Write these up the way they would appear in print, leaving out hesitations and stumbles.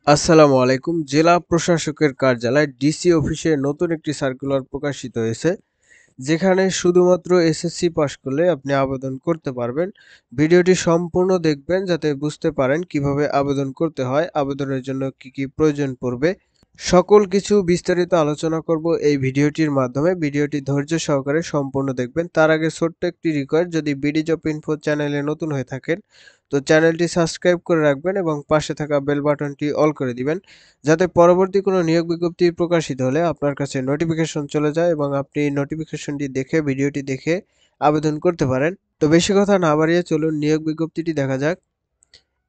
আসসালামু আলাইকুম। জেলা প্রশাসকের কার্যালয় ডিসি অফিসে নতুন একটি সার্কুলার প্রকাশিত হয়েছে, যেখানে শুধুমাত্র এসএসসি পাস করলে আপনি আবেদন করতে পারবেন। ভিডিওটি সম্পূর্ণ দেখবেন যাতে বুঝতে পারেন কিভাবে আবেদন করতে হয়, আবেদনের জন্য কি কি প্রয়োজন পড়বে। সকল কিছু বিস্তারিত আলোচনা করব এই ভিডিওটির মাধ্যমে। ভিডিওটি ধৈর্য সহকারে সম্পূর্ণ দেখবেন। তার আগে ছোট্ট একটি রিকোয়েস্ট, যদি বিডি জব ইনফো চ্যানেলে নতুন হয়ে থাকেন তো চ্যানেলটি সাবস্ক্রাইব করে রাখবেন এবং পাশে থাকা বেল বাটনটি অল করে দিবেন, যাতে পরবর্তী কোনো নিয়োগ বিজ্ঞপ্তি প্রকাশিত হলে আপনার কাছে নোটিফিকেশন চলে যায় এবং আপনি নোটিফিকেশনটি দেখে ভিডিওটি দেখে আবেদন করতে পারেন। তো বেশি কথা না বাড়িয়ে চলুন নিয়োগ বিজ্ঞপ্তিটি দেখা যাক।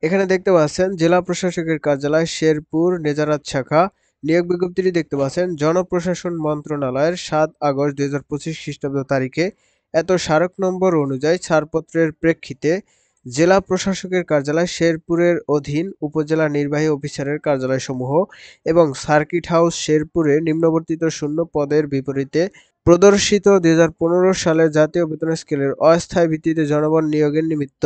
এখানে দেখতে পাচ্ছেন জেলা প্রশাসকের কার্যালয় শেরপুর নেজারাত শাখা। নিয়োগ বিজ্ঞপ্তিটি দেখতে পাচ্ছেন জনপ্রশাসন মন্ত্রণালয়ের ৭ আগস্ট ২০২৫ খ্রিস্টাব্দ তারিখে এত স্মারক নম্বর অনুযায়ী ছাড়পত্রের প্রেক্ষিতে জেলা প্রশাসকের কার্যালয় শেরপুরের অধীন উপজেলা নির্বাহী অফিসারের কার্যালয়সমূহ এবং সার্কিট হাউস শেরপুরে নিম্নবর্তিত শূন্য পদের বিপরীতে প্রদর্শিত ২০১৫ সালের জাতীয় বেতন স্কেলের অস্থায়ী ভিত্তিতে জনবল নিয়োগের নিমিত্ত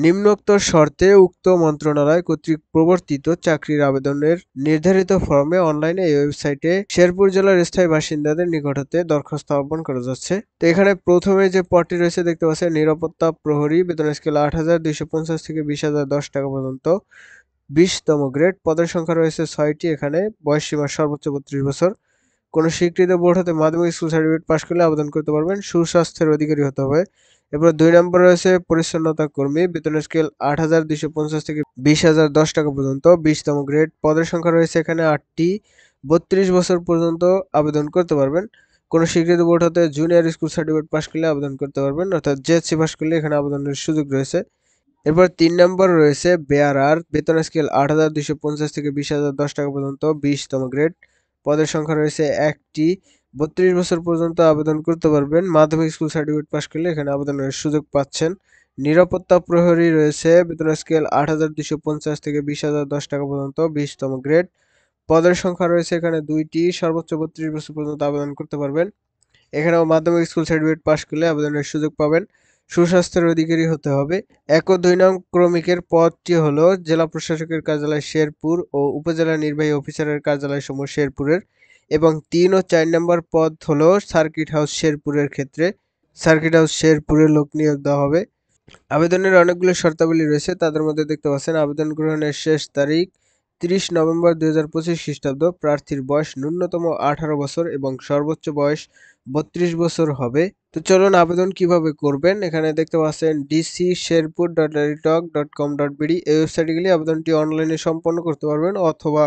নিম্নোক্ত শর্তে উক্ত মন্ত্রণালয় কর্তৃক প্রবর্তিত চাকরির আবেদনের নির্ধারিত ফরমে অনলাইনে এই ওয়েবসাইটে শেরপুর জেলার স্থায়ী বাসিন্দাদের নিকট হতে দরখাস্ত আহ্বান করা যাচ্ছে। তো এখানে প্রথমে যে পদটি রয়েছে দেখতে পাচ্ছেন নিরাপত্তা প্রহরী, বেতন স্কেল ৮,২৫০ থেকে ২০,০১০ টাকা পর্যন্ত, ২০তম গ্রেড। পদের সংখ্যা রয়েছে ৬টি। এখানে বয়স সীমা সর্বোচ্চ ৩২ বছর। কোনো স্বীকৃত বোর্ড হতে মাধ্যমিক স্কুল সার্টিফিকেট পাস করলে আবেদন করতে পারবেন। সুস্বাস্থ্যের অধিকারী হতে হবে। এরপর ২ নম্বরে রয়েছে পরিচ্ছন্নতা কর্মী, বেতন স্কেল ৮,২৫০ থেকে ২০,০১০ টাকা পর্যন্ত, ২০তম গ্রেড। পদের সংখ্যা রয়েছে এখানে ৮টি। ৩২ বছর পর্যন্ত আবেদন করতে পারবেন। কোনো স্বীকৃত বোর্ড হতে জুনিয়র স্কুল সার্টিফিকেট পাস করলে আবেদন করতে পারবেন, অর্থাৎ জেএসসি পাস করলে এখানে আবেদনের সুযোগ রয়েছে। এরপর ৩ নম্বর রয়েছে বেয়ারার, বেতন স্কেল ৮,২৫০ থেকে ২০,০১০ টাকা পর্যন্ত, ২০তম গ্রেড। পদের সংখ্যা রয়েছে ১টি। ৩২ বছর পর্যন্ত আবেদন করতে পারবেন। মাধ্যমিক স্কুল সার্টিফিকেট পাস করলে এখানে আবেদনের সুযোগ পাচ্ছেন। নিরাপত্তা প্রহরী রয়েছে, বেতন স্কেল ৮,২৫০ থেকে ২০,০১০ টাকা পর্যন্ত, ২০তম গ্রেড। পদের সংখ্যা রয়েছে এখানে ২টি। সর্বোচ্চ ৩২ বছর পর্যন্ত আবেদন করতে পারবেন। এখানেও মাধ্যমিক স্কুল সার্টিফিকেট পাস করলে আবেদনের সুযোগ পাবেন। সুস্বাস্থ্যের অধিকারী হতে হবে। ১ ও ২ নং ক্রমিকের পদটি হলো জেলা প্রশাসকের কার্যালয় শেরপুর ও উপজেলা নির্বাহী অফিসারের কার্যালয়সমূহ শেরপুরের, এবং ৩ ও ৪ নম্বর পদ হলো সার্কিট হাউস শেরপুরের ক্ষেত্রে সার্কিট হাউস শেরপুরে লোক নিয়োগ দেওয়া হবে। আবেদনের অনেকগুলো শর্তাবলী রয়েছে, তাদের মধ্যে দেখতে পাচ্ছেন আবেদন গ্রহণের শেষ তারিখ ৩০ নভেম্বর ২০২৫ খ্রিস্টাব্দ। প্রার্থীর বয়স ন্যূনতম ১৮ বছর এবং সর্বোচ্চ বয়স ৩২ বছর হবে। তো চলুন আবেদন কিভাবে করবেন। এখানে দেখতে পাচ্ছেন dcsherpur.aritalk.com.bd, এই ওয়েবসাইটে গেলে আবেদনটি অনলাইনে সম্পন্ন করতে পারবেন, অথবা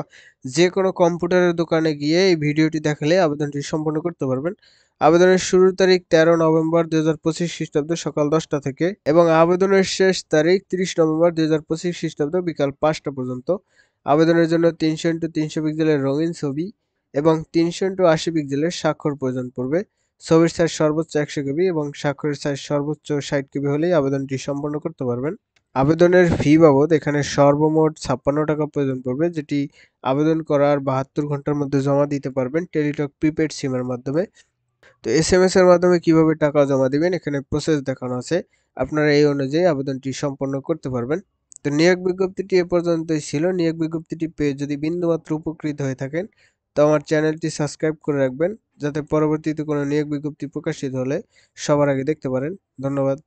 যে কোনো কম্পিউটারের দোকানে গিয়ে এই ভিডিওটি দেখালে আবেদনটি সম্পন্ন করতে পারবেন। আবেদনের শুরুর তারিখ ১৩ নভেম্বর ২০২৫ খ্রিস্টাব্দ সকাল ১০টা থেকে এবং আবেদনের শেষ তারিখ ৩০ নভেম্বর ২০২৫ খ্রিস্টাব্দ বিকাল ৫টা পর্যন্ত। আবেদনের জন্য ৩০০x৩০০ পিক্সেলের রঙিন ছবি এবং ৩০০x৮০ পিক্সেলের স্বাক্ষর প্রয়োজন পড়বে। ছবির সাইজ সর্বোচ্চ ১০০ কেবি এবং স্বাক্ষরের সাইজ সর্বোচ্চ ৬০ কেবি হলেই আবেদনটি সম্পন্ন করতে পারবেন। আবেদনের ফি বাবদ এখানে সর্বমোট ৫৬ টাকা প্রয়োজন পড়বে, যেটি আবেদন করার ৭২ ঘন্টার মধ্যে জমা দিতে পারবেন টেলিটক প্রিপেড সিমের মাধ্যমে। তো এসএমএস এর মাধ্যমে কিভাবে টাকা জমা দিবেন এখানে প্রসেস দেখানো আছে। আপনারা এই অনুযায়ী আবেদনটি সম্পন্ন করতে পারবেন। তো নিয়োগ বিজ্ঞপ্তিটি এ পর্যন্তই ছিল। নিয়োগ বিজ্ঞপ্তিটি পেয়ে যদি বিন্দুমাত্র উপকৃত হয়ে থাকেন তো আমার চ্যানেলটি সাবস্ক্রাইব করে রাখবেন, যাতে পরবর্তীতে কোনো নিয়োগ বিজ্ঞপ্তি প্রকাশিত হলে সবার আগে দেখতে পারেন। ধন্যবাদ।